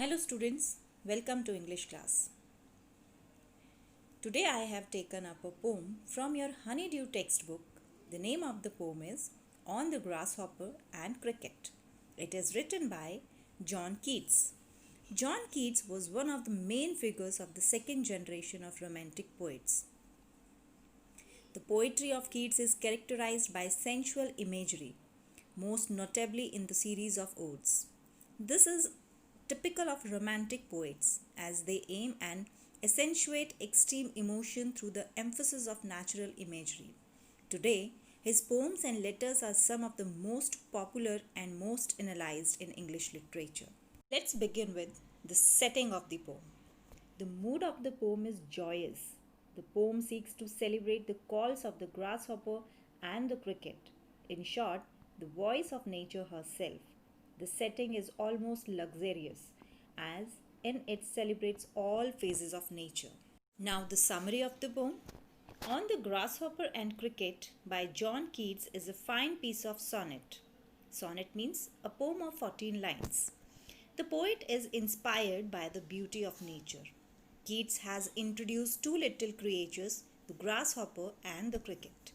Hello students, welcome to English class. Today I have taken up a poem from your Honeydew textbook. The name of the poem is On the Grasshopper and Cricket. It is written by John Keats. John Keats was one of the main figures of the second generation of Romantic poets. The poetry of Keats is characterized by sensual imagery, most notably in the series of odes. This is typical of Romantic poets as they aim and accentuate extreme emotion through the emphasis of natural imagery. Today, his poems and letters are some of the most popular and most analyzed in English literature. Let's begin with the setting of the poem. The mood of the poem is joyous. The poem seeks to celebrate the calls of the grasshopper and the cricket. In short, the voice of nature herself. The setting is almost luxurious, as in it celebrates all phases of nature. Now, the summary of the poem. On the Grasshopper and Cricket by John Keats is a fine piece of sonnet. Sonnet means a poem of 14 lines. The poet is inspired by the beauty of nature. Keats has introduced two little creatures, the grasshopper and the cricket.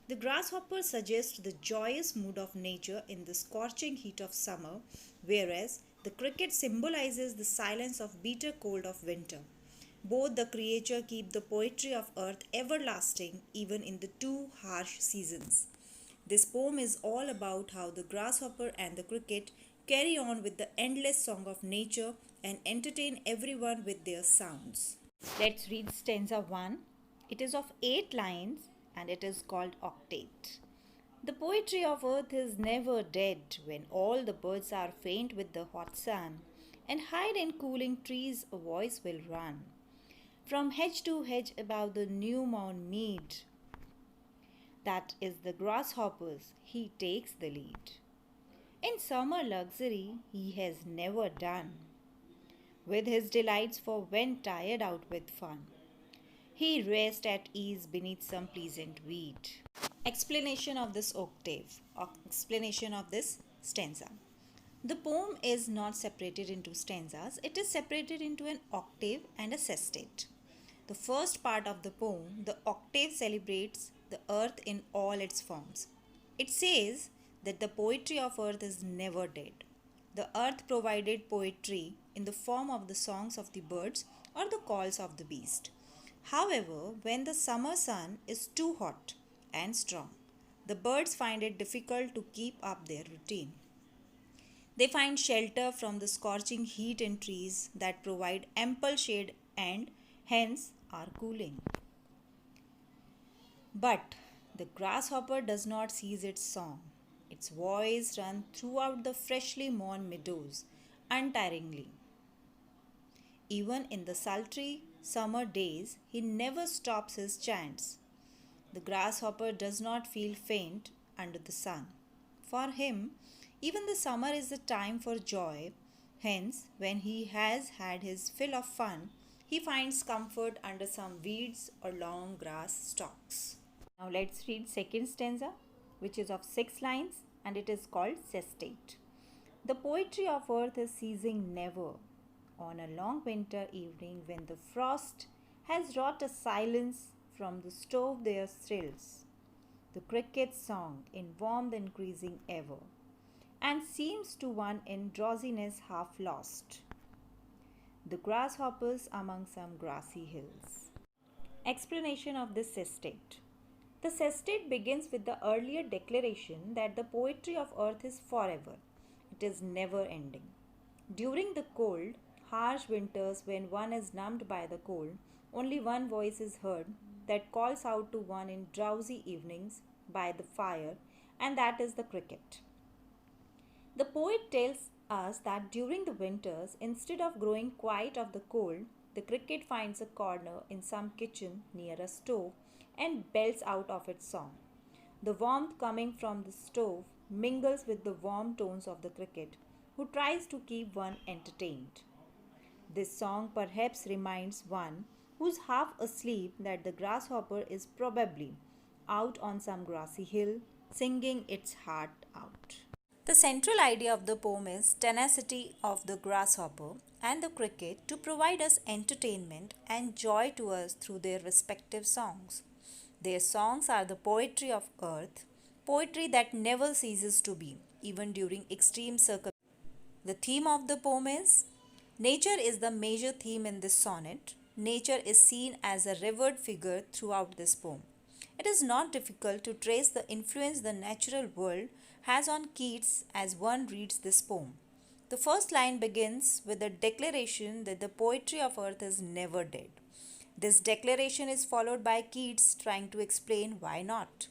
The grasshopper suggests the joyous mood of nature in the scorching heat of summer, whereas the cricket symbolizes the silence of bitter cold of winter. Both the creatures keep the poetry of earth everlasting even in the two harsh seasons. This poem is all about how the grasshopper and the cricket carry on with the endless song of nature and entertain everyone with their sounds. Let's read stanza 1. It is of 8 lines and it is called octave. The poetry of earth is never dead when all the birds are faint with the hot sun and hide in cooling trees a voice will run. From hedge to hedge above the new mown mead, that is the grasshopper's, he takes the lead. In summer luxury he has never done, with his delights for when tired out with fun. He rests at ease beneath some pleasant weed. Explanation of this octave, explanation of this stanza. The poem is not separated into stanzas, it is separated into an octave and a sestet. The first part of the poem, the octave, celebrates the earth in all its forms. It says that the poetry of earth is never dead. The earth provided poetry in the form of the songs of the birds or the calls of the beast. However, when the summer sun is too hot and strong, the birds find it difficult to keep up their routine. They find shelter from the scorching heat in trees that provide ample shade and hence are cooling. But the grasshopper does not cease its song. Its voice runs throughout the freshly mown meadows untiringly. Even in the sultry summer days, he never stops his chants. The grasshopper does not feel faint under the sun. For him, even the summer is the time for joy. Hence, when he has had his fill of fun, he finds comfort under some weeds or long grass stalks. Now let's read second stanza, which is of 6 lines and it is called sestet. The poetry of earth is ceasing never. On a long winter evening when the frost has wrought a silence, from the stove there thrills the cricket's song in warmth increasing ever, and seems to one in drowsiness half lost. The grasshoppers among some grassy hills. Explanation of this sestet. The sestet begins with the earlier declaration that the poetry of earth is forever. It is never ending. During the cold, harsh winters when one is numbed by the cold, only one voice is heard that calls out to one in drowsy evenings by the fire, and that is the cricket. The poet tells us that during the winters, instead of growing quiet of the cold, the cricket finds a corner in some kitchen near a stove and belts out of its song. The warmth coming from the stove mingles with the warm tones of the cricket, who tries to keep one entertained. This song perhaps reminds one who's half asleep that the grasshopper is probably out on some grassy hill singing its heart out. The central idea of the poem is tenacity of the grasshopper and the cricket to provide us entertainment and joy to us through their respective songs. Their songs are the poetry of earth, poetry that never ceases to be, even during extreme circumstances. The theme of the poem is nature is the major theme in this sonnet. Nature is seen as a revered figure throughout this poem. It is not difficult to trace the influence the natural world has on Keats as one reads this poem. The first line begins with a declaration that the poetry of earth is never dead. This declaration is followed by Keats trying to explain why not.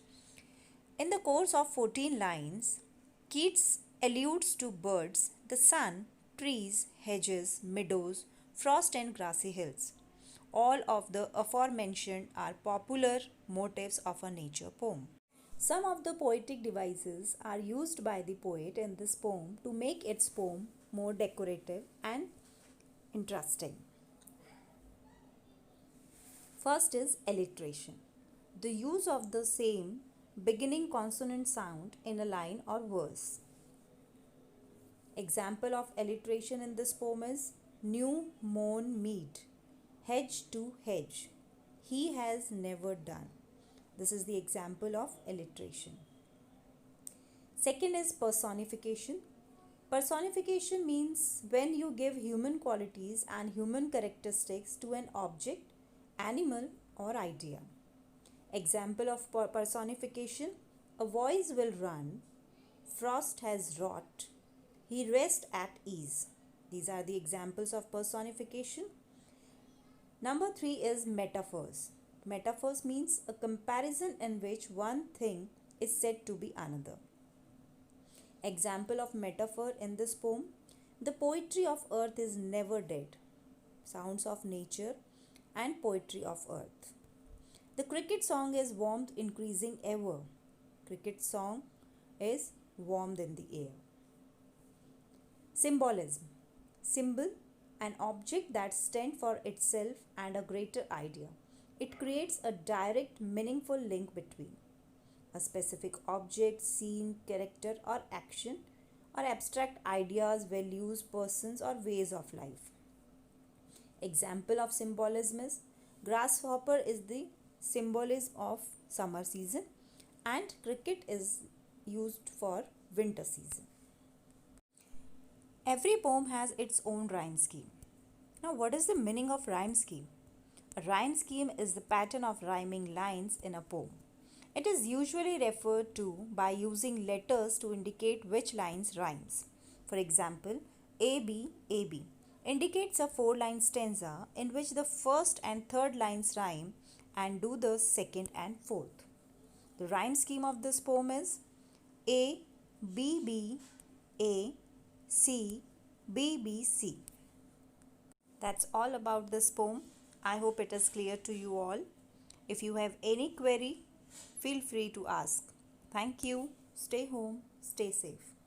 In the course of 14 lines, Keats alludes to birds, the sun, trees, hedges, meadows, frost, and grassy hills. All of the aforementioned are popular motifs of a nature poem. Some of the poetic devices are used by the poet in this poem to make its poem more decorative and interesting. First is alliteration. The use of the same beginning consonant sound in a line or verse. Example of alliteration in this poem is new mown mead, hedge to hedge, he has never done. This is the example of alliteration. Second is personification. Personification means when you give human qualities and human characteristics to an object, animal, or idea. Example of personification: a voice will run, frost has wrought, he rests at ease. These are the examples of personification. Number 3 is metaphors. Metaphors means a comparison in which one thing is said to be another. Example of metaphor in this poem: the poetry of earth is never dead. Sounds of nature and poetry of earth. The cricket song is warmth increasing ever. Cricket song is warmth in the air. Symbolism. Symbol, an object that stands for itself and a greater idea. It creates a direct, meaningful link between a specific object, scene, character, or action, or abstract ideas, values, persons, or ways of life. Example of symbolism is grasshopper is the symbolism of summer season, and cricket is used for winter season. Every poem has its own rhyme scheme. Now, what is the meaning of rhyme scheme? A rhyme scheme is the pattern of rhyming lines in a poem. It is usually referred to by using letters to indicate which lines rhymes. For example, AB, AB indicates a 4-line stanza in which the first and third lines rhyme and do the second and fourth. The rhyme scheme of this poem is A, B, B, A, C, B, B, C. That's all about this poem. I hope it is clear to you all. If you have any query, feel free to ask. Thank you. Stay home. Stay safe.